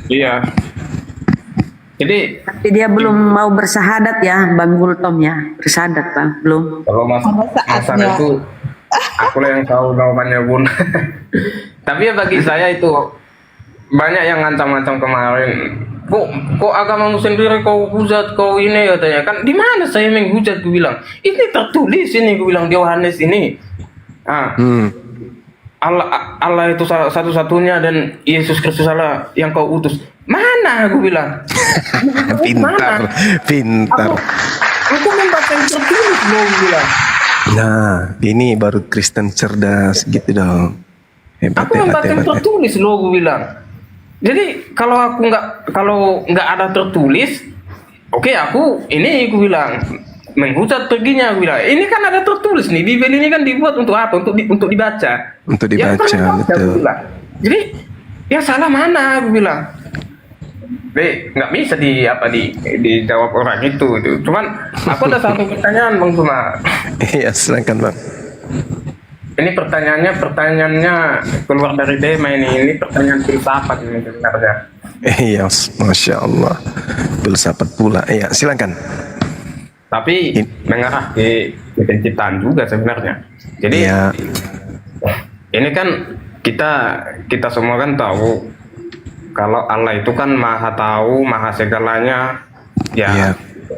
Iya. Jadi Tapi dia belum mau bersyahadat ya, Bang Gultom ya. Bersyahadat Bang, belum. kalau Pada masalah saatnya. itu aku lah yang tahu jawabannya Bun. Tapi ya bagi saya itu banyak yang ngancam-ngancam kemarin. Kok agamamu sendiri kau hujat kau ini katanya kan di mana saya menghujat gue bilang ini tertulis ini gue bilang di Yohanes ini Allah itu satu-satunya dan Yesus Kristus Allah yang kau utus mana gue bilang Pintar, pintar. aku membaca yang tertulis loh gue bilang Nah, ini baru Kristen cerdas gitu dong. Hebat, aku hebat, membaca yang hebat, hebat. tertulis loh gue bilang. Jadi kalau nggak ada tertulis, oke aku ini gue bilang menghujat perginya gue bilang. Ini kan ada tertulis nih, Bibel ini kan dibuat untuk apa? Untuk dibaca. Untuk Ya, dibaca, kan gue betul. bilang. Jadi ya salah mana gue bilang. Nggak bisa dijawab orang itu. Cuman aku ada satu pertanyaan Bang Suma. Iya, silakan Bang. Ini pertanyaannya keluar dari tema ini pertanyaan filsafat ini sebenarnya. Iya, masya Allah. Filsafat pula. Iya, silakan. Tapi mengarah ke penciptaan juga sebenarnya. Jadi Iya, ini kan kita semua kan tahu kalau Allah itu kan maha tahu, maha segalanya. iya, Ya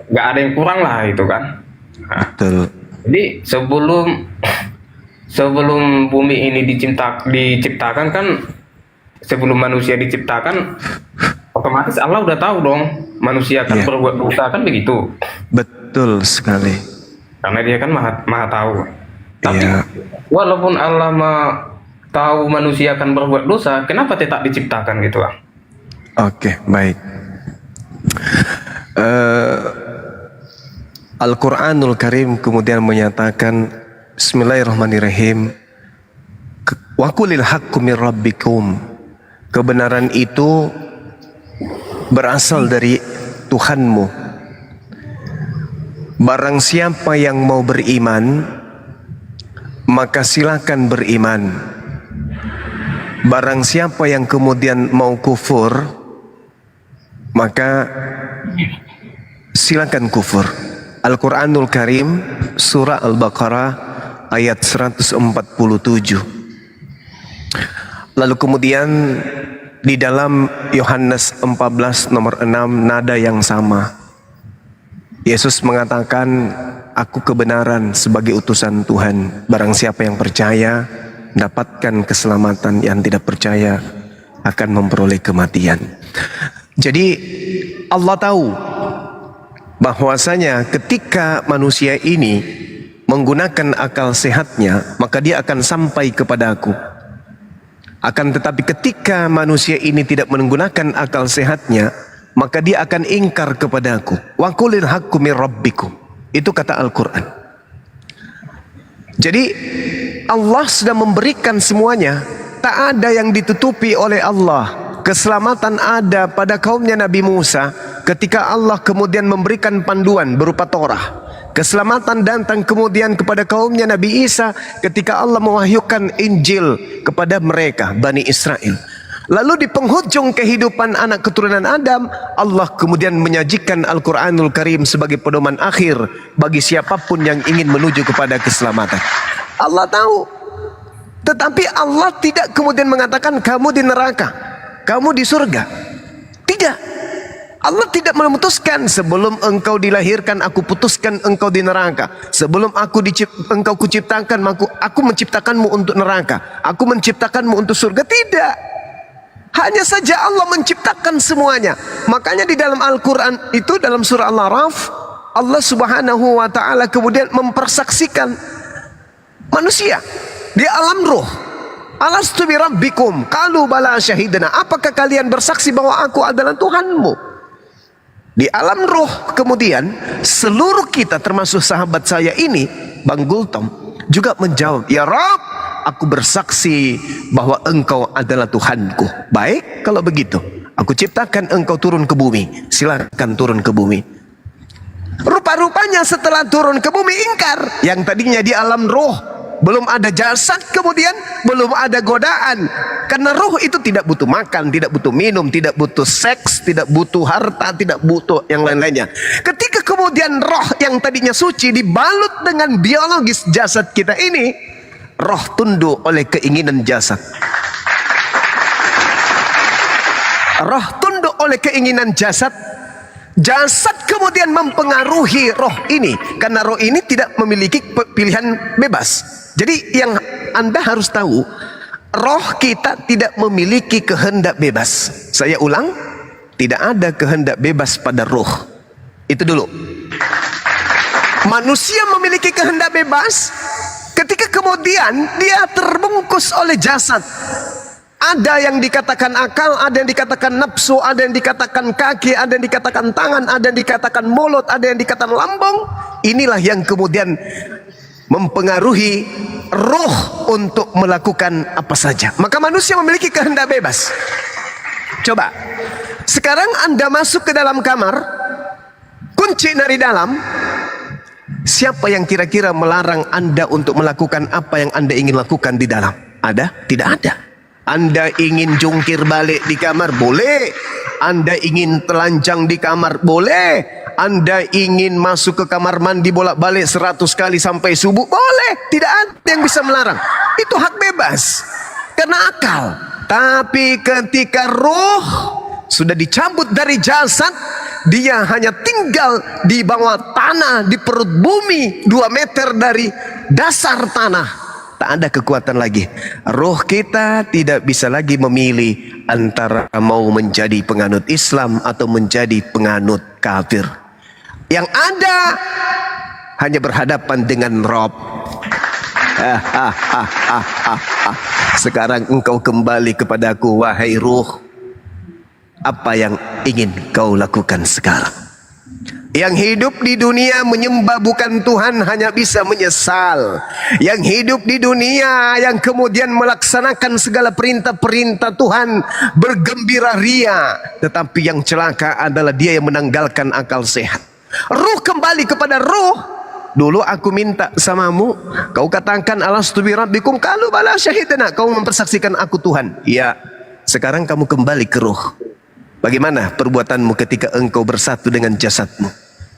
nggak ada yang kurang lah itu kan. Nah, betul. jadi sebelum bumi ini diciptakan kan sebelum manusia diciptakan otomatis Allah udah tahu dong manusia akan Iya. berbuat dosa kan begitu Betul sekali. karena dia kan maha tahu tapi Iya. walaupun Allah tahu manusia akan berbuat dosa kenapa tetap diciptakan gitu lah. Oke, baik. Al-Quranul Karim kemudian menyatakan Bismillahirrahmanirrahim. Wa qulil haqqu mir rabbikum. Kebenaran itu berasal dari Tuhanmu. Barang siapa yang mau beriman, maka silakan beriman. Barang siapa yang kemudian mau kufur, maka silakan kufur. Al-Quranul Karim surah Al-Baqarah ayat 147. Lalu kemudian di dalam Yohanes 14 nomor 6 nada yang sama. Yesus mengatakan, aku kebenaran sebagai utusan Tuhan. Barang siapa yang percaya dapatkan keselamatan, yang tidak percaya akan memperoleh kematian. Jadi Allah tahu bahwasanya ketika manusia ini menggunakan akal sehatnya, maka dia akan sampai kepada aku. Akan tetapi ketika manusia ini tidak menggunakan akal sehatnya, maka dia akan ingkar kepada aku. Wa qulil haqqu mir rabbikum. Itu kata Al-Quran. Jadi Allah sudah memberikan semuanya. Tak ada yang ditutupi oleh Allah. Keselamatan ada pada kaumnya Nabi Musa ketika Allah kemudian memberikan panduan berupa Torah. Keselamatan datang kemudian kepada kaumnya Nabi Isa ketika Allah mewahyukan Injil kepada mereka, Bani Israel. Lalu di penghujung kehidupan anak keturunan Adam, Allah kemudian menyajikan Al-Quranul Karim sebagai pedoman akhir bagi siapapun yang ingin menuju kepada keselamatan. Allah tahu. Tetapi Allah tidak kemudian mengatakan kamu di neraka, kamu di surga. Tidak. Allah tidak memutuskan sebelum engkau dilahirkan aku putuskan engkau di neraka. Sebelum engkau kuciptakan aku menciptakanmu untuk neraka. Aku menciptakanmu untuk surga. Tidak. Hanya saja Allah menciptakan semuanya. Makanya di dalam Al-Quran itu dalam surah Al-Araf Allah subhanahu wa ta'ala kemudian mempersaksikan manusia di alam ruh. Alastu bi rabbikum qalu bala syahidna. Apakah kalian bersaksi bahwa aku adalah Tuhanmu? Di alam ruh kemudian seluruh kita termasuk sahabat saya ini Bang Gultom juga menjawab, ya Rabb, aku bersaksi bahwa engkau adalah Tuhanku. Baik, kalau begitu aku ciptakan engkau turun ke bumi. Silakan turun ke bumi. Rupa-rupanya setelah turun ke bumi ingkar. Yang tadinya di alam roh belum ada jasad, kemudian belum ada godaan. Karena roh itu tidak butuh makan, tidak butuh minum, tidak butuh seks, tidak butuh harta, tidak butuh yang lain-lainnya. Ketika kemudian roh yang tadinya suci dibalut dengan biologis jasad kita ini, roh tunduk oleh keinginan jasad. Roh tunduk oleh keinginan jasad. Jasad kemudian mempengaruhi roh ini, karena roh ini tidak memiliki pilihan bebas. Jadi yang Anda harus tahu, roh kita tidak memiliki kehendak bebas. Saya ulang, tidak ada kehendak bebas pada roh. Itu dulu. Manusia memiliki kehendak bebas ketika kemudian dia terbungkus oleh jasad. Ada yang dikatakan akal, ada yang dikatakan nafsu, ada yang dikatakan kaki, ada yang dikatakan tangan, ada yang dikatakan mulut, ada yang dikatakan lambung. Inilah yang kemudian mempengaruhi roh untuk melakukan apa saja. Maka manusia memiliki kehendak bebas. Coba, sekarang Anda masuk ke dalam kamar, kunci dari dalam. Siapa yang kira-kira melarang Anda untuk melakukan apa yang Anda ingin lakukan di dalam? Ada? Tidak ada. Anda ingin jungkir balik di kamar, boleh. Anda ingin telanjang di kamar, boleh. Anda ingin masuk ke kamar mandi bolak-balik 100 kali sampai subuh, boleh. Tidak ada yang bisa melarang. Itu hak bebas karena akal. Tapi ketika roh sudah dicabut dari jasad, dia hanya tinggal di bawah tanah, di perut bumi 2 meter dari dasar tanah. Tak ada kekuatan lagi. Roh kita tidak bisa lagi memilih antara mau menjadi penganut Islam atau menjadi penganut kafir. Yang ada hanya berhadapan dengan Rob. Sekarang engkau kembali kepadaku, wahai ruh. Apa yang ingin kau lakukan sekarang? Yang hidup di dunia menyembah bukan Tuhan hanya bisa menyesal. Yang hidup di dunia yang kemudian melaksanakan segala perintah-perintah Tuhan bergembira ria. Tetapi yang celaka adalah dia yang menanggalkan akal sehat. Ruh kembali kepada ruh. Dulu aku minta samamu, kau katakan alastu bi rabbikum, qalu bala syahidna, kau mempersaksikan aku Tuhan. Ya, sekarang kamu kembali ke ruh. Bagaimana perbuatanmu ketika engkau bersatu dengan jasadmu?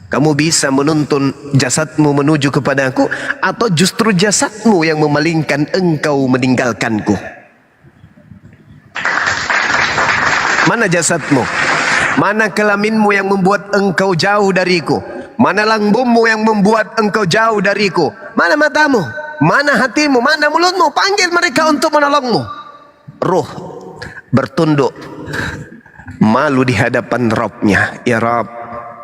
Kamu bisa menuntun jasadmu menuju kepadaku, atau justru jasadmu yang memalingkan engkau meninggalkanku? Mana jasadmu? Mana kelaminmu yang membuat engkau jauh dariku? Mana lambungmu yang membuat engkau jauh dariku? Mana matamu? Mana hatimu? Mana mulutmu? Panggil mereka untuk menolongmu. Ruh bertunduk, malu di hadapan Rabbnya. Ya Rabb,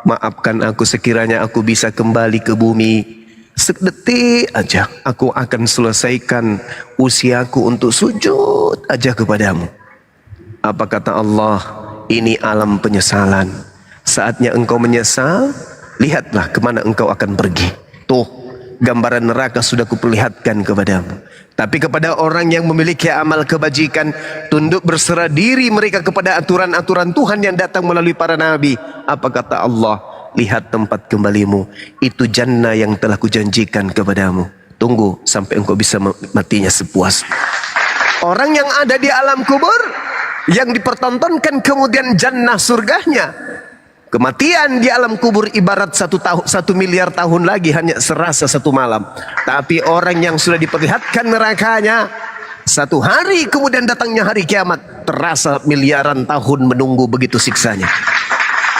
maafkan aku sekiranya aku bisa kembali ke bumi. Sedetik aja aku akan selesaikan usiaku untuk sujud aja kepadamu. Apa kata Allah? Ini alam penyesalan. Saatnya engkau menyesal, lihatlah kemana engkau akan pergi. Tuh, gambaran neraka sudah kuperlihatkan kepadamu. Tapi kepada orang yang memiliki amal kebajikan, tunduk berserah diri mereka kepada aturan-aturan Tuhan yang datang melalui para nabi. Apa kata Allah? Lihat tempat kembalimu, itu jannah yang telah kujanjikan kepadamu. Tunggu sampai engkau bisa matinya sepuas. Orang yang ada di alam kubur, yang dipertontonkan kemudian jannah surganya. Kematian di alam kubur ibarat 1 miliar tahun lagi hanya serasa 1 malam. Tapi orang yang sudah diperlihatkan nerakanya, 1 hari kemudian datangnya hari kiamat, terasa miliaran tahun menunggu begitu siksanya.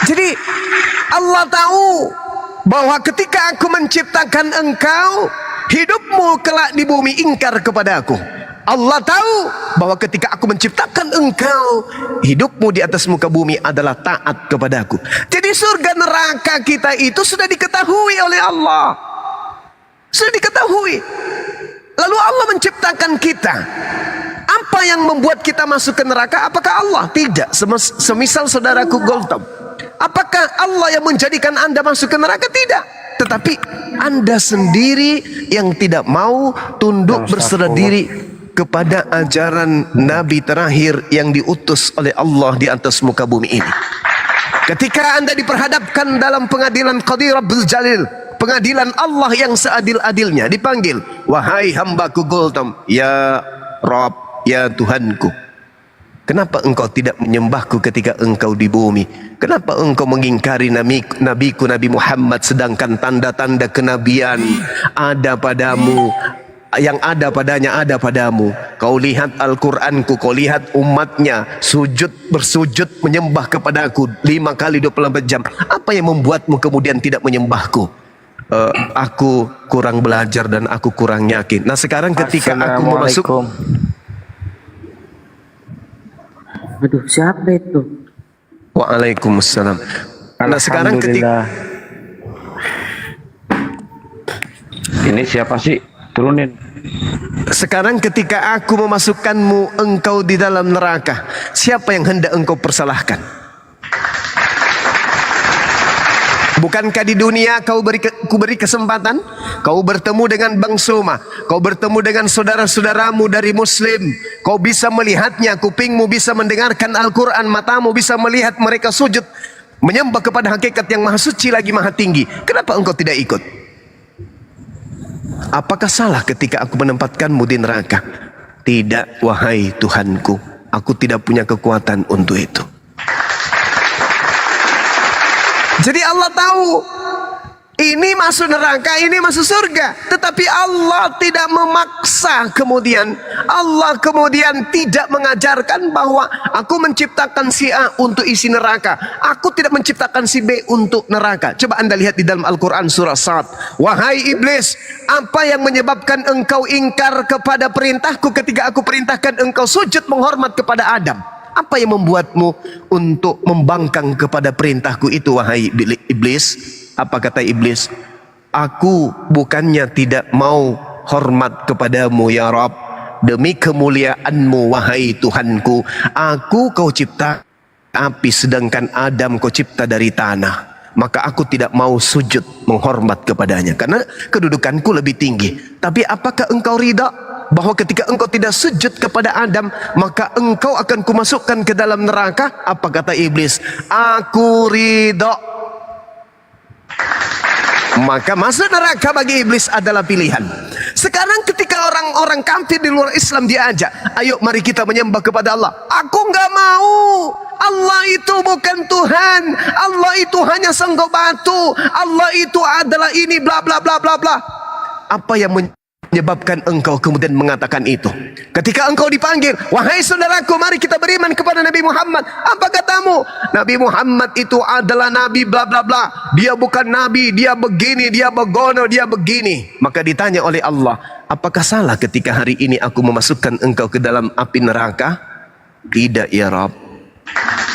Jadi Allah tahu bahwa ketika aku menciptakan engkau, hidupmu kelak di bumi ingkar kepada aku. Allah tahu bahwa ketika aku menciptakan engkau, hidupmu di atas muka bumi adalah taat kepadaku. Jadi surga neraka kita itu sudah diketahui oleh Allah. Sudah diketahui. Lalu Allah menciptakan kita. Apa yang membuat kita masuk ke neraka? Apakah Allah? Tidak. Semisal saudaraku Goltom. Apakah Allah yang menjadikan Anda masuk ke neraka? Tidak. Tetapi Anda sendiri yang tidak mau tunduk berserah diri kepada ajaran Nabi terakhir yang diutus oleh Allah di atas muka bumi ini. Ketika Anda diperhadapkan dalam pengadilan Qadi Rabbul Jalil, pengadilan Allah yang seadil-adilnya, dipanggil, wahai hambaku Gultom, ya Rabb, ya Tuhanku, kenapa engkau tidak menyembahku ketika engkau di bumi? Kenapa engkau mengingkari nabiku Nabi Muhammad, sedangkan tanda-tanda kenabian ada padamu, yang ada padanya ada padamu. Kau lihat Al-Quranku, kau lihat umatnya bersujud menyembah kepadaku 5 kali 24 jam. Apa yang membuatmu kemudian tidak menyembahku? Aku kurang belajar dan aku kurang yakin. Nah sekarang ketika aku masuk, Aduh, siapa itu? Waalaikumsalam. Nah sekarang ketika Ini siapa sih? Turunin. Sekarang ketika aku memasukkanmu engkau di dalam neraka, siapa yang hendak engkau persalahkan? Bukankah di dunia ku beri kesempatan, kau bertemu dengan Bang Soma, kau bertemu dengan saudara-saudaramu dari Muslim, kau bisa melihatnya, kupingmu bisa mendengarkan Al-Quran, matamu bisa melihat mereka sujud menyembah kepada hakikat yang maha suci lagi maha tinggi. Kenapa engkau tidak ikut? Apakah salah ketika aku menempatkanmu di neraka? Tidak, wahai Tuhanku, aku tidak punya kekuatan untuk itu. Jadi Allah tahu ini masuk neraka, ini masuk surga, tetapi Allah tidak memaksa. Kemudian Allah kemudian tidak mengajarkan bahwa aku menciptakan si A untuk isi neraka, aku tidak menciptakan si B untuk neraka. Coba anda lihat di dalam Al-Quran surah Sad. Wahai iblis, apa yang menyebabkan engkau ingkar kepada perintahku ketika aku perintahkan engkau sujud menghormat kepada Adam? Apa yang membuatmu untuk membangkang kepada perintahku itu, wahai iblis? Apa kata iblis? Aku bukannya tidak mau hormat kepadamu ya Rabb, demi kemuliaanmu wahai Tuhanku, aku kau cipta api sedangkan Adam kau cipta dari tanah. Maka aku tidak mau sujud menghormat kepadanya karena kedudukanku lebih tinggi. Tapi apakah engkau ridha bahwa ketika engkau tidak sujud kepada Adam, maka engkau akan kumasukkan ke dalam neraka? Apa kata iblis? Aku ridha. Maka masuk neraka bagi iblis adalah pilihan. Sekarang ketika orang-orang kafir di luar Islam diajak, ayo mari kita menyembah kepada Allah. Aku nggak mau. Allah itu bukan Tuhan. Allah itu hanya senggok batu. Allah itu adalah ini bla bla bla bla bla. Apa yang menyebabkan engkau kemudian mengatakan itu? Ketika engkau dipanggil, wahai saudaraku, mari kita beriman kepada Nabi Muhammad. Apa katamu? Nabi Muhammad itu adalah Nabi bla bla bla. Dia bukan Nabi, dia begini, dia begono, dia begini. Maka ditanya oleh Allah, apakah salah ketika hari ini aku memasukkan engkau ke dalam api neraka? Tidak ya Rabb.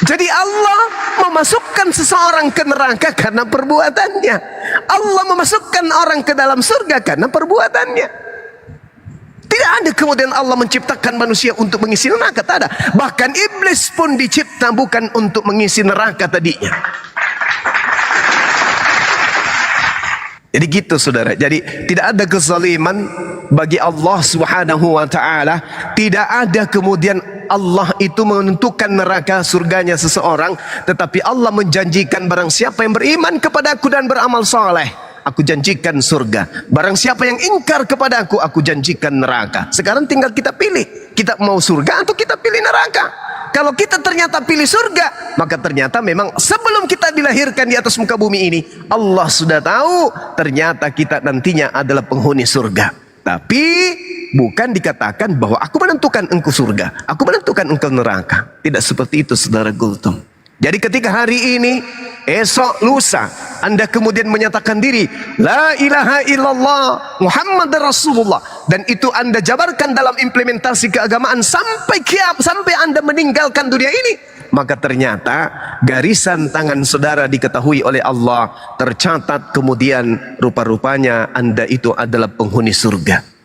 Jadi Allah memasukkan seseorang ke neraka karena perbuatannya. Allah memasukkan orang ke dalam surga karena perbuatannya. Tidak ada kemudian Allah menciptakan manusia untuk mengisi neraka, tak ada. Bahkan iblis pun dicipta bukan untuk mengisi neraka tadinya. Jadi gitu saudara. Jadi tidak ada kezaliman bagi Allah Subhanahu wa taala. Tidak ada kemudian Allah itu menentukan neraka surganya seseorang, tetapi Allah menjanjikan barang siapa yang beriman kepadaku dan beramal saleh, aku janjikan surga. Barang siapa yang ingkar kepadaku, aku janjikan neraka. Sekarang tinggal kita pilih, kita mau surga atau kita pilih neraka. Kalau kita ternyata pilih surga, maka ternyata memang sebelum kita dilahirkan di atas muka bumi ini, Allah sudah tahu ternyata kita nantinya adalah penghuni surga. Tapi bukan dikatakan bahwa aku menentukan engkau surga, aku menentukan engkau neraka. Tidak seperti itu saudara Gultom. Jadi ketika hari ini, esok, lusa, anda kemudian menyatakan diri La ilaha illallah Muhammad Rasulullah, dan itu anda jabarkan dalam implementasi keagamaan sampai anda meninggalkan dunia ini, maka ternyata garisan tangan saudara diketahui oleh Allah, tercatat kemudian rupa-rupanya anda itu adalah penghuni surga.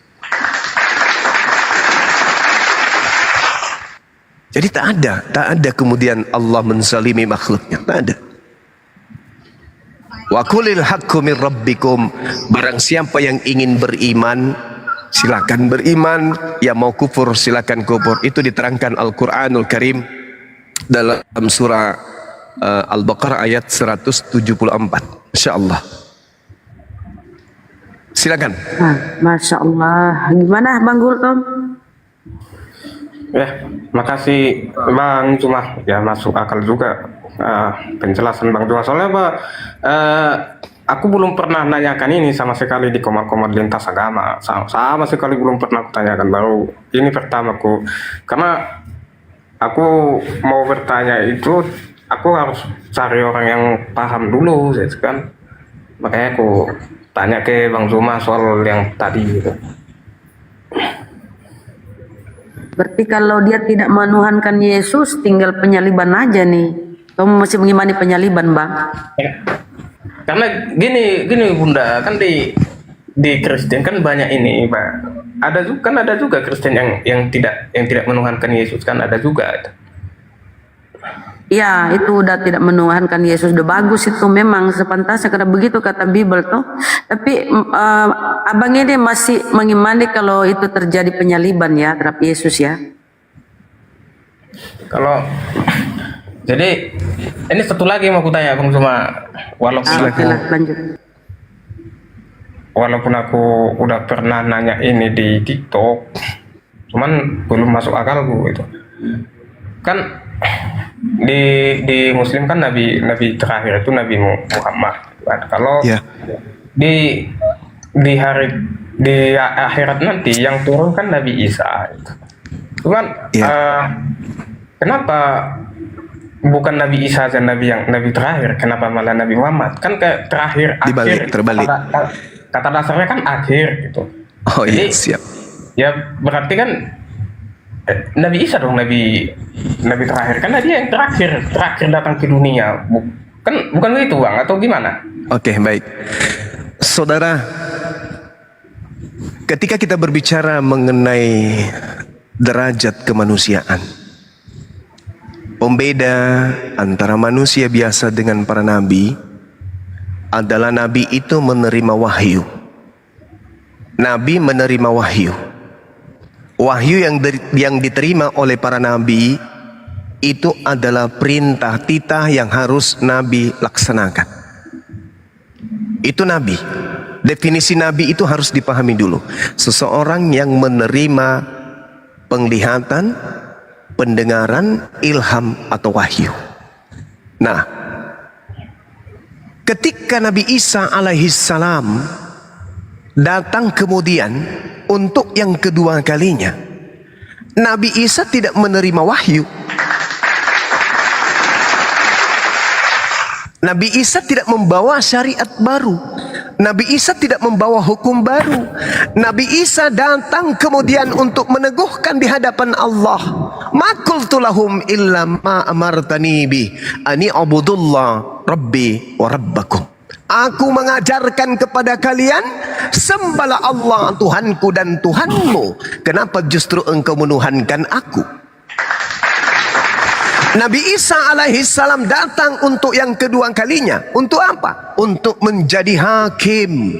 Jadi tak ada kemudian Allah menzalimi makhluknya, tak ada. Wa qulil haqqu min rabbikum, barang siapa yang ingin beriman silakan beriman, yang mau kufur silakan kufur. Itu diterangkan Al-Qur'anul Karim dalam surah Al-Baqarah ayat 174. Insyaallah. Silakan. Masya Allah. Gimana Bang Gultom? Ya, makasih Bang Cuma. Ya masuk akal juga penjelasan Bang Cuma. Soalnya aku belum pernah nanyakan ini sama sekali di komar-komar lintas agama. Sama sekali belum pernah aku tanyakan. Baru ini pertamaku. Karena aku mau bertanya itu, aku harus cari orang yang paham dulu, gitu kan. Makanya aku tanya ke Bang Cuma soal yang tadi gitu. Berarti kalau dia tidak menuhankan Yesus, tinggal penyaliban aja nih. Kamu masih mengimani penyaliban, Bang? Ya. Karena gini Bunda, kan di Kristen kan banyak ini, Pak. Ada juga Kristen yang tidak menuhankan Yesus, kan ada juga. Ya, itu udah tidak menuhankan Yesus. Udah bagus itu, memang sepantasnya karena begitu kata Bible tuh. Tapi abang ini masih mengimani kalau itu terjadi penyaliban ya terhadap Yesus ya. Kalau jadi ini satu lagi mau aku tanya Bang Cuma, Lanjut. walaupun aku udah pernah nanya ini di TikTok, cuman belum masuk akalku itu. Kan di Muslim kan nabi terakhir itu Nabi Muhammad. Kalau Ya. di akhirat nanti yang turun kan Nabi Isa. Cuman kenapa bukan Nabi Isa saja nabi terakhir? Kenapa malah Nabi Muhammad? Kan kayak terakhir, Terbalik. Kata dasarnya kan akhir gitu. Oh iya, Jadi, siap. ya berarti kan Nabi Isa dong nabi terakhir, karena dia yang terakhir datang ke dunia. Bukan begitu Bang, atau gimana? Oke, baik. Saudara, ketika kita berbicara mengenai derajat kemanusiaan, pembeda antara manusia biasa dengan para nabi adalah nabi itu menerima wahyu. Nabi menerima wahyu. Wahyu yang diterima oleh para nabi itu adalah perintah titah yang harus nabi laksanakan. Itu nabi. Definisi nabi itu harus dipahami dulu. Seseorang yang menerima penglihatan, pendengaran, ilham atau wahyu. Nah, ketika Nabi Isa alaihissalam datang kemudian untuk yang kedua kalinya, Nabi Isa tidak menerima wahyu. Nabi Isa tidak membawa syariat baru. Nabi Isa tidak membawa hukum baru. Nabi Isa datang kemudian untuk meneguhkan di hadapan Allah. Ma qultu lahum illa ma amartani bi ani abudullah rabbi wa rabbakum. Aku mengajarkan kepada kalian, sembahlah Allah Tuhanku dan Tuhanmu. Kenapa justru engkau menuhankan aku? Nabi Isa alaihissalam datang untuk yang kedua kalinya. Untuk apa? Untuk menjadi hakim.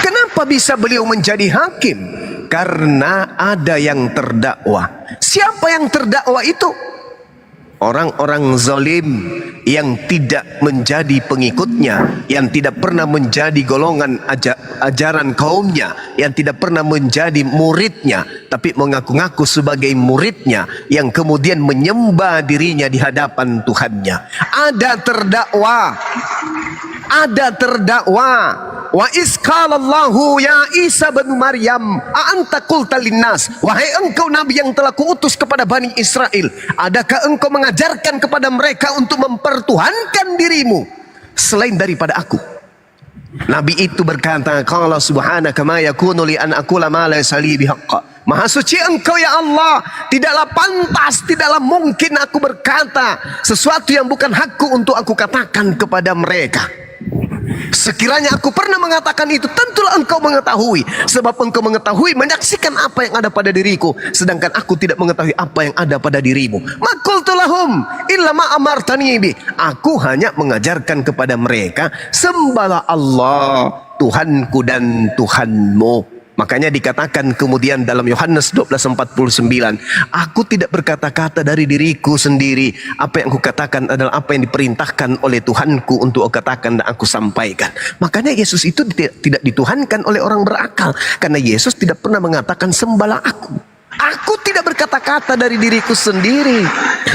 Kenapa bisa beliau menjadi hakim? Karena ada yang terdakwa. Siapa yang terdakwa itu? Orang-orang zalim yang tidak menjadi pengikutnya, yang tidak pernah menjadi golongan ajaran kaumnya, yang tidak pernah menjadi muridnya, tapi mengaku-ngaku sebagai muridnya, yang kemudian menyembah dirinya di hadapan Tuhannya. Ada terdakwa. Ada terdakwa. Wa isqalallahu ya Isa bin Maryam a anta qulta linnas, wahai engkau nabi yang telah kuutus kepada Bani Israel, adakah engkau mengajarkan kepada mereka untuk mempertuhankan dirimu selain daripada aku? Nabi itu berkata, qala subhanaka ma yakunu li an aqula ma laysa li bihaqq. Maha suci engkau ya Allah, tidaklah pantas, tidaklah mungkin aku berkata sesuatu yang bukan hakku untuk aku katakan kepada mereka. Sekiranya aku pernah mengatakan itu, tentulah engkau mengetahui, sebab engkau mengetahui, menyaksikan apa yang ada pada diriku, sedangkan aku tidak mengetahui apa yang ada pada dirimu. Ma qultu lahum illa ma amartani bi. Aku hanya mengajarkan kepada mereka, sembahlah Allah Tuhanku dan Tuhanmu. Makanya dikatakan kemudian dalam Yohanes 12:49, aku tidak berkata-kata dari diriku sendiri. Apa yang aku katakan adalah apa yang diperintahkan oleh Tuhanku untuk aku katakan dan aku sampaikan. Makanya Yesus itu tidak dituhankan oleh orang berakal. Karena Yesus tidak pernah mengatakan sembahlah aku. Aku tidak berkata-kata dari diriku sendiri.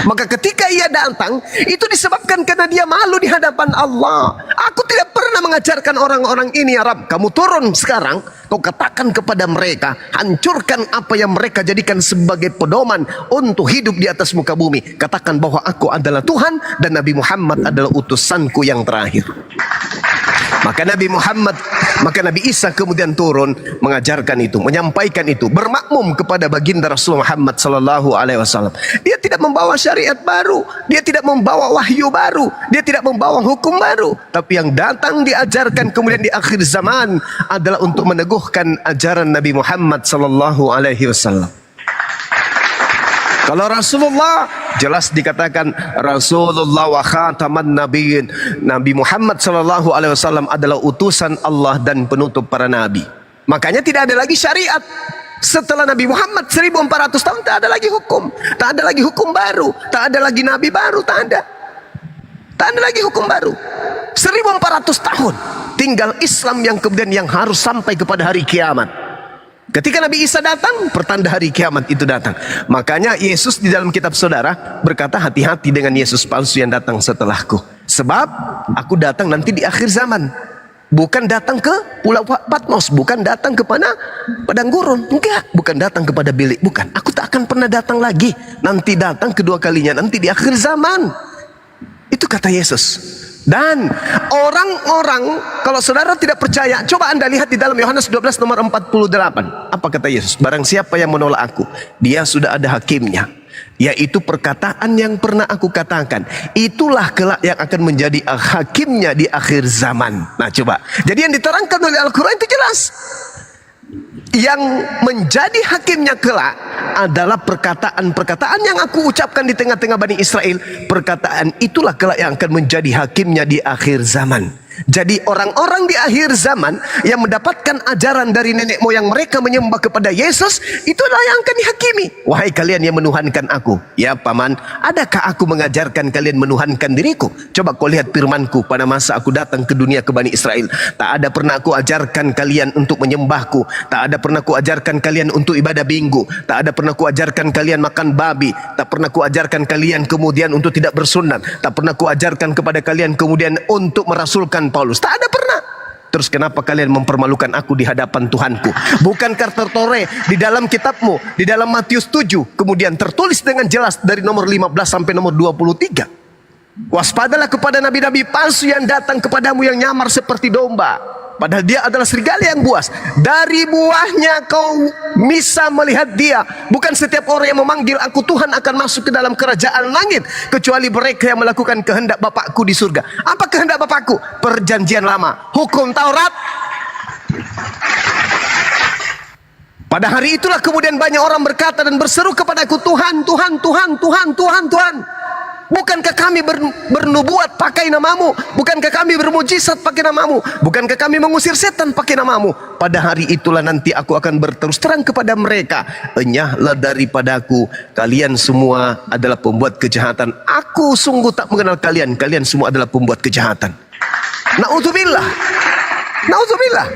Maka ketika ia datang, itu disebabkan karena dia malu di hadapan Allah. Aku tidak pernah mengajarkan orang-orang ini, ya Rab, kamu turun sekarang, kau katakan kepada mereka, hancurkan apa yang mereka jadikan sebagai pedoman untuk hidup di atas muka bumi. Katakan bahwa aku adalah Tuhan dan Nabi Muhammad adalah utusanku yang terakhir. Maka Nabi Isa kemudian turun mengajarkan itu, menyampaikan itu, bermakmum kepada baginda Rasulullah Muhammad sallallahu alaihi wasallam. Dia tidak membawa syariat baru, dia tidak membawa wahyu baru, dia tidak membawa hukum baru, tapi yang datang diajarkan kemudian di akhir zaman adalah untuk meneguhkan ajaran Nabi Muhammad sallallahu alaihi wasallam. Kalau Rasulullah jelas dikatakan Rasulullah wa khataman nabiyyin. Nabi Muhammad sallallahu alaihi wasallam adalah utusan Allah dan penutup para nabi. Makanya tidak ada lagi syariat. Setelah Nabi Muhammad 1400 tahun tak ada lagi hukum. Tak ada lagi hukum baru, tak ada lagi nabi baru, tak ada. Tak ada lagi hukum baru. 1400 tahun tinggal Islam yang kemudian yang harus sampai kepada hari kiamat. Ketika Nabi Isa datang, pertanda hari kiamat itu datang. Makanya Yesus di dalam kitab saudara berkata, hati-hati dengan Yesus palsu yang datang setelahku. Sebab aku datang nanti di akhir zaman. Bukan datang ke Pulau Patmos, bukan datang kepada padang gurun, enggak. Bukan datang kepada bilik, bukan. Aku tak akan pernah datang lagi. Nanti datang kedua kalinya, nanti di akhir zaman. Itu kata Yesus. Dan orang-orang, kalau saudara tidak percaya, coba anda lihat di dalam Yohanes 12 nomor 48. Apa kata Yesus? Barang siapa yang menolak aku, dia sudah ada hakimnya, yaitu perkataan yang pernah aku katakan. Itulah kelak yang akan menjadi hakimnya di akhir zaman. Nah coba, jadi yang diterangkan oleh Al-Quran itu jelas. Yang menjadi hakimnya kelak adalah perkataan-perkataan yang aku ucapkan di tengah-tengah Bani Israel. Perkataan itulah kelak yang akan menjadi hakimnya di akhir zaman. Jadi orang-orang di akhir zaman yang mendapatkan ajaran dari nenek moyang mereka menyembah kepada Yesus, itulah yang akan dihakimi. Wahai kalian yang menuhankan aku. Ya paman, adakah aku mengajarkan kalian menuhankan diriku? Coba kau lihat firmanku pada masa aku datang ke dunia ke Bani Israel. Tak ada pernah aku ajarkan kalian untuk menyembahku. Tak ada pernah aku ajarkan kalian untuk ibadah minggu. Tak ada pernah aku ajarkan kalian makan babi. Tak pernah aku ajarkan kalian kemudian untuk tidak bersunat. Tak pernah aku ajarkan kepada kalian kemudian untuk merasulkan Paulus. Tak ada pernah. Terus kenapa kalian mempermalukan aku di hadapan Tuhanku? Bukankah tertore di dalam kitabmu, di dalam Matius 7 kemudian tertulis dengan jelas dari nomor 15 sampai nomor 23. Waspadalah kepada nabi-nabi palsu yang datang kepadamu yang nyamar seperti domba, padahal dia adalah serigala yang buas. Dari buahnya kau bisa melihat dia. Bukan setiap orang yang memanggil aku Tuhan akan masuk ke dalam kerajaan langit, kecuali mereka yang melakukan kehendak Bapakku di surga. Apa kehendak Bapakku? Perjanjian lama, hukum Taurat. Pada hari itulah kemudian banyak orang berkata dan berseru kepadaku, Tuhan, Tuhan, Tuhan, Tuhan, Tuhan, Tuhan. Bukankah kami bernubuat pakai namamu? Bukankah kami bermujizat pakai namamu? Bukankah kami mengusir setan pakai namamu? Pada hari itulah nanti aku akan berterus terang kepada mereka, enyahlah daripadaku, kalian semua adalah pembuat kejahatan. Aku sungguh tak mengenal kalian, kalian semua adalah pembuat kejahatan. Na'udzubillah. Na'udzubillah.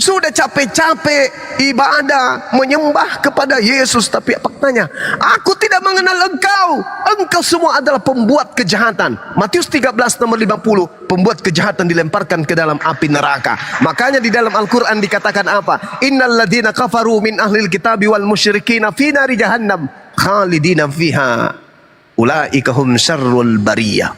Sudah capek-capek ibadah menyembah kepada Yesus, tapi faktanya aku tidak mengenal engkau. Engkau semua adalah pembuat kejahatan. Matius 13 nomor 50, pembuat kejahatan dilemparkan ke dalam api neraka. Makanya di dalam Al-Quran dikatakan apa? Innal ladzina kafaru min ahlil kitabi wal musyrikina fi nari jahannam khalidina fiha ulaika hum syarrul bariyah.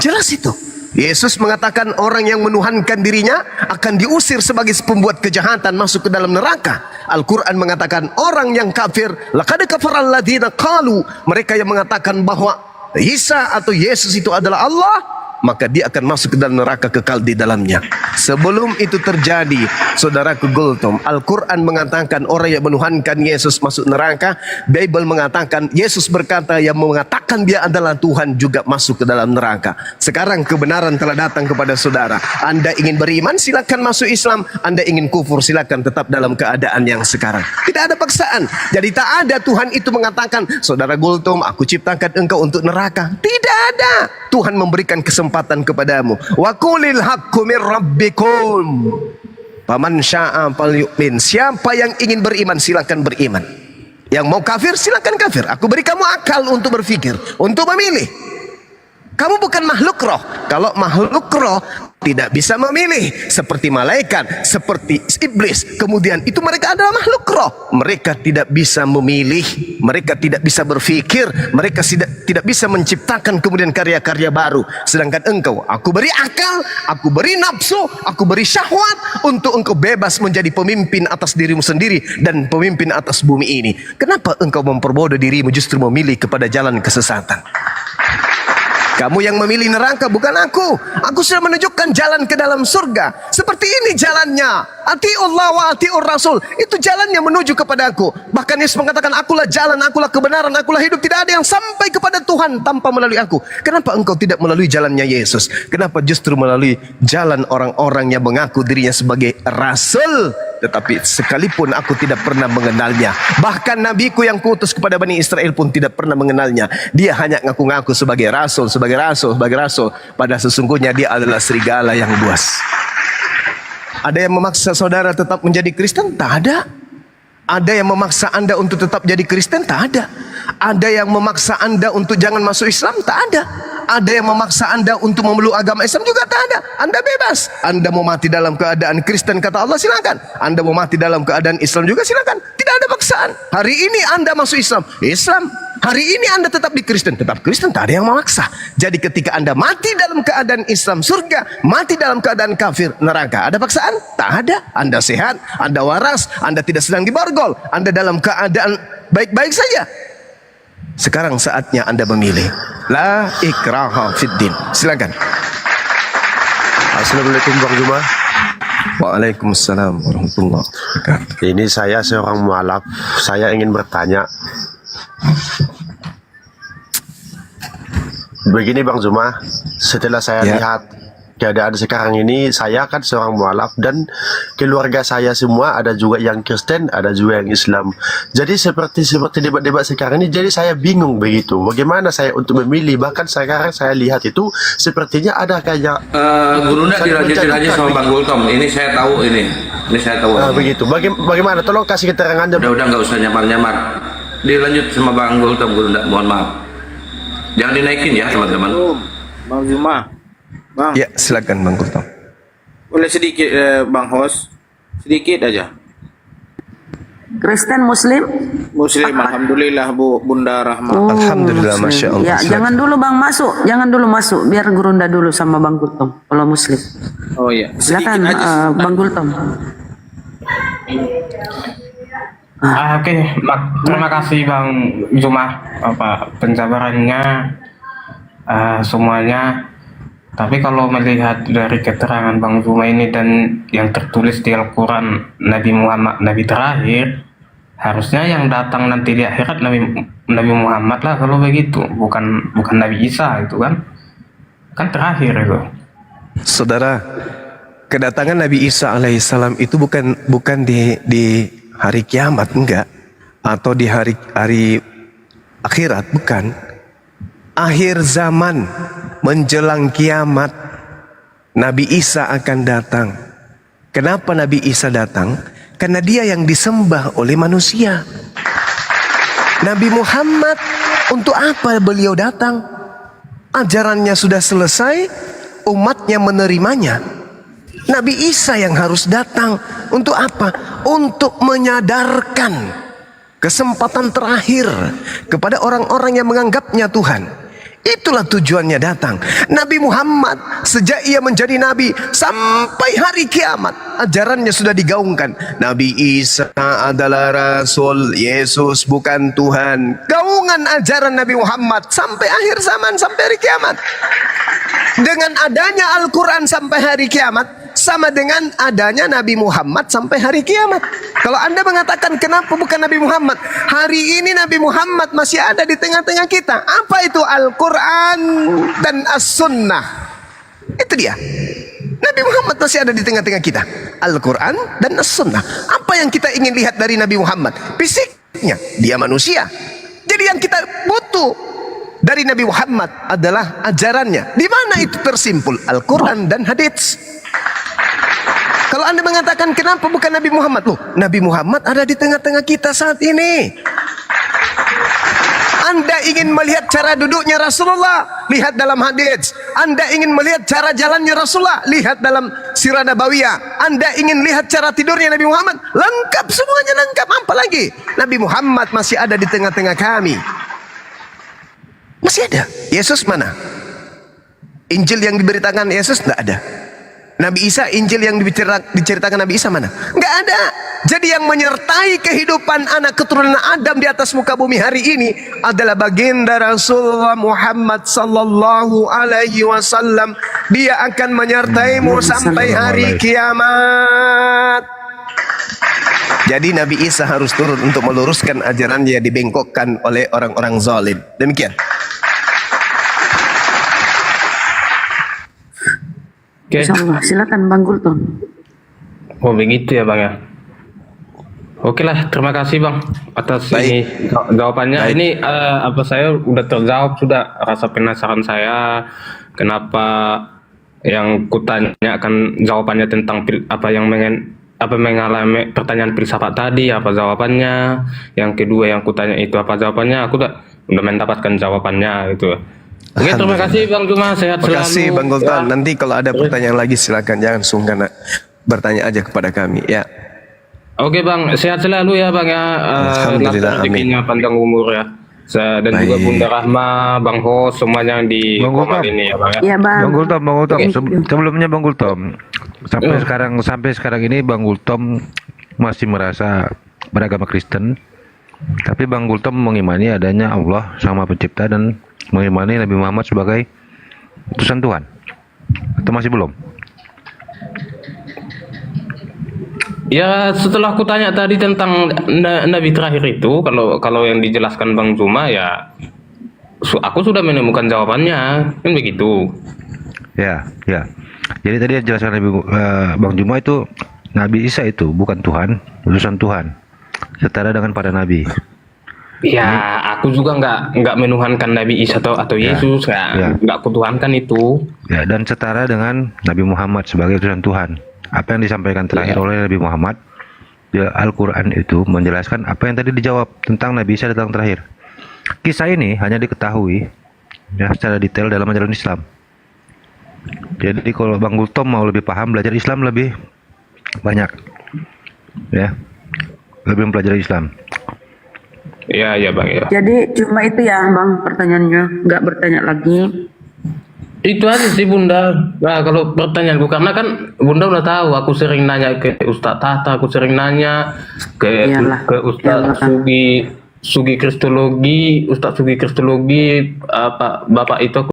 Jelas itu. Yesus mengatakan orang yang menuhankan dirinya akan diusir sebagai pembuat kejahatan, masuk ke dalam neraka. Al-Quran mengatakan orang yang kafir, laqad kafaral ladzina qalu, mereka yang mengatakan bahwa Isa atau Yesus itu adalah Allah, maka dia akan masuk ke dalam neraka kekal di dalamnya. Sebelum itu terjadi, saudaraku Gultom, Al-Quran mengatakan orang yang menuhankan Yesus masuk neraka. Bible mengatakan Yesus berkata yang mengatakan dia adalah Tuhan juga masuk ke dalam neraka. Sekarang kebenaran telah datang kepada saudara. Anda ingin beriman, silakan masuk Islam. Anda ingin kufur, silakan tetap dalam keadaan yang sekarang. Tidak ada paksaan. Jadi tak ada Tuhan itu mengatakan, saudara Gultom, aku ciptakan engkau untuk neraka. Tidak ada. Tuhan memberikan kesempatan kepadamu. Wa qulil haqqu mir rabbikum. Faman syaa falyu'min. Siapa yang ingin beriman silakan beriman. Yang mau kafir silakan kafir. Aku beri kamu akal untuk berpikir, untuk memilih. Kamu bukan makhluk roh. Kalau makhluk roh tidak bisa memilih, seperti malaikat, seperti iblis. Kemudian itu mereka adalah makhluk roh. Mereka tidak bisa memilih, mereka tidak bisa berpikir, mereka tidak bisa menciptakan kemudian karya-karya baru. Sedangkan engkau, aku beri akal, aku beri nafsu, aku beri syahwat untuk engkau bebas menjadi pemimpin atas dirimu sendiri dan pemimpin atas bumi ini. Kenapa engkau memperbodoh dirimu justru memilih kepada jalan kesesatan? Kamu yang memilih neraka, bukan aku. Aku sudah menunjukkan jalan ke dalam surga. Seperti ini jalannya. Atiullah wa atiur rasul. Itu jalannya menuju kepada aku. Bahkan Yesus mengatakan, akulah jalan, akulah kebenaran, akulah hidup. Tidak ada yang sampai kepada Tuhan tanpa melalui aku. Kenapa engkau tidak melalui jalannya Yesus? Kenapa justru melalui jalan orang-orang yang mengaku dirinya sebagai rasul? Tetapi sekalipun aku tidak pernah mengenalnya. Bahkan nabiku yang kuutus kepada Bani Israel pun tidak pernah mengenalnya. Dia hanya ngaku-ngaku sebagai rasul, sebagai rasul, sebagai rasul. Pada sesungguhnya dia adalah serigala yang buas. Ada yang memaksa saudara tetap menjadi Kristen? Tak ada. Ada yang memaksa Anda untuk tetap jadi Kristen? Tak ada. Ada yang memaksa Anda untuk jangan masuk Islam? Tak ada. Ada yang memaksa Anda untuk memeluk agama Islam? Juga tak ada. Anda bebas. Anda mau mati dalam keadaan Kristen kata Allah, silakan. Anda mau mati dalam keadaan Islam juga silakan. Tidak ada paksaan. Hari ini Anda masuk Islam, Islam. Hari ini Anda tetap di Kristen, tetap Kristen. Tak ada yang memaksa. Jadi ketika Anda mati dalam keadaan Islam surga, mati dalam keadaan kafir neraka, ada paksaan? Tak ada. Anda sehat, Anda waras, Anda tidak sedang diborgol, Anda dalam keadaan baik-baik saja. Sekarang saatnya Anda memilih. La ikraha fiddin. Silakan. Assalamualaikum Bang Juma. Waalaikumsalam warahmatullahi wabarakatuh. Ini saya seorang mualaf. Saya ingin bertanya. Begini Bang Juma, setelah saya lihat keadaan sekarang ini, saya kan seorang mualaf dan keluarga saya semua ada juga yang Kristen, ada juga yang Islam. Jadi seperti debat-debat sekarang ini, jadi saya bingung begitu. Bagaimana saya untuk memilih? Bahkan sekarang saya lihat itu sepertinya ada kayak Guru ndak dilanjutin aja sama Bang Gultom. Ini saya tahu ini. Ini saya tahu. begitu. Bagaimana? Tolong kasih keterangannya. Udah nggak usah nyamar-nyamar. Dilanjut sama Bang Gultom, Guru ndak. Mohon maaf. Jangan dinaikin ya teman-teman. Bang Zuma, Bang, Ya, silakan Bang Gultom. boleh sedikit Bang Host, sedikit aja. Kristen Muslim? Muslim, alhamdulillah Bu Bunda Rahma. Oh, Alhamdulillah, Muslim. Masya Allah. Ya, Silakan. jangan dulu Bang masuk, jangan dulu masuk. Biar Gurunda dulu sama Bang Gultom. Kalau Muslim, Oh iya, silakan sedikit aja. Bang Gultom. Oke, terima kasih Bang Zuma penjabarannya semuanya. Tapi kalau melihat dari keterangan Bang Zuma ini dan yang tertulis di Al-Quran, Nabi Muhammad Nabi terakhir, harusnya yang datang nanti di akhirat Nabi Muhammad lah kalau begitu, bukan Nabi Isa itu kan terakhir itu. Saudara, kedatangan Nabi Isa alaihissalam itu bukan di hari kiamat, enggak, atau di hari akhirat, bukan. Akhir zaman menjelang kiamat, Nabi Isa akan datang. Kenapa Nabi Isa datang? Karena dia yang disembah oleh manusia. Nabi Muhammad, untuk apa beliau datang? Ajarannya sudah selesai, umatnya menerimanya. Nabi Isa yang harus datang. Untuk apa? Untuk menyadarkan kesempatan terakhir kepada orang-orang yang menganggapnya Tuhan. Itulah tujuannya datang. Nabi Muhammad sejak ia menjadi nabi sampai hari kiamat, ajarannya sudah digaungkan. Nabi Isa adalah rasul, Yesus bukan Tuhan. Gaungan ajaran Nabi Muhammad sampai akhir zaman, sampai hari kiamat. dengan adanya Al-Quran sampai hari kiamat sama dengan adanya Nabi Muhammad sampai hari kiamat. Kalau Anda mengatakan kenapa bukan Nabi Muhammad, hari ini Nabi Muhammad masih ada di tengah-tengah kita. Apa itu Al-Quran dan As-Sunnah? Itu dia. Nabi Muhammad masih ada di tengah-tengah kita. Al-Quran dan As-Sunnah. Apa yang kita ingin lihat dari Nabi Muhammad? Fisiknya, dia manusia. Jadi yang kita butuh dari Nabi Muhammad adalah ajarannya. Di mana itu tersimpul? Al-Quran dan hadits. Kalau Anda mengatakan kenapa bukan Nabi Muhammad? Loh, Nabi Muhammad ada di tengah-tengah kita saat ini. Anda ingin melihat cara duduknya Rasulullah, lihat dalam hadits. Anda ingin melihat cara jalannya Rasulullah, lihat dalam sirah nabawiyah. Anda ingin lihat cara tidurnya Nabi Muhammad, lengkap, semuanya lengkap. Apa lagi? Nabi Muhammad masih ada di tengah-tengah kami. Masih ada. Yesus mana? Injil yang diberitakan Yesus tidak ada. Nabi Isa, Injil yang diceritakan Nabi Isa mana? Enggak ada. Jadi yang menyertai kehidupan anak keturunan Adam di atas muka bumi hari ini adalah baginda Rasulullah Muhammad sallallahu alaihi wasallam. Dia akan menyertaimu sampai hari kiamat. Jadi Nabi Isa harus turun untuk meluruskan ajarannya yang dibengkokkan oleh orang-orang zalim. Demikian. Oke. Insyaallah. Silakan Bang Gultom. Oh begitu ya Bang ya. Oke lah, terima kasih Bang atas ini jawabannya. Baik. Ini apa saya udah terjawab sudah rasa penasaran saya kenapa yang kutanya akan jawabannya tentang apa yang mengalami pertanyaan filsafat tadi apa jawabannya. Yang kedua yang kutanya itu apa jawabannya, aku udah mendapatkan jawabannya gitu. Oke, terima kasih Bang Juma, sehat selalu. Terima kasih Bang Gultom. Ya. Nanti kalau ada pertanyaan lagi silakan, jangan sungkan bertanya aja kepada kami ya. Oke Bang, sehat selalu ya Bang ya. Alhamdulillah, Rezekinya panjang umur ya. Dan Baik. juga Bunda Rahma, Bang Hos, semuanya yang di Bang komen Gultom. ini ya Bang ya. Iya Bang. Bang Gultom, Oke. sebelumnya Bang Gultom, sampai sekarang ini Bang Gultom masih merasa beragama Kristen, tapi Bang Gultom mengimani adanya Allah Sang Maha Pencipta dan mengimani Nabi Muhammad sebagai utusan Tuhan, atau masih belum? Ya setelah aku tanya tadi tentang Nabi terakhir itu, kalau yang dijelaskan Bang Juma ya, aku sudah menemukan jawabannya, kan begitu. Ya, ya. Jadi tadi yang jelaskan Bang Juma itu Nabi Isa itu bukan Tuhan, utusan Tuhan, setara dengan para nabi. Ya, aku juga nggak menuhankan Nabi Isa atau Yesus, nggak kutuhankan itu. Ya, dan setara dengan Nabi Muhammad sebagai utusan Tuhan. Apa yang disampaikan terakhir oleh Nabi Muhammad di Al-Quran itu menjelaskan apa yang tadi dijawab tentang Nabi Isa datang terakhir. Kisah ini hanya diketahui ya secara detail dalam ajaran Islam. Jadi kalau Bang Gultom mau lebih paham, belajar Islam lebih banyak, ya, lebih mempelajari Islam. Ya Bang ya. Jadi cuma itu ya Bang pertanyaannya, nggak bertanya lagi. Itu aja sih Bunda. Nah kalau pertanyaanku karena kan Bunda udah tahu aku sering nanya ke Ustadz Tata, aku sering nanya ke Iyalah. Ustadz Sugi Kristologi, Ustadz Sugi Kristologi apa Bapak itu aku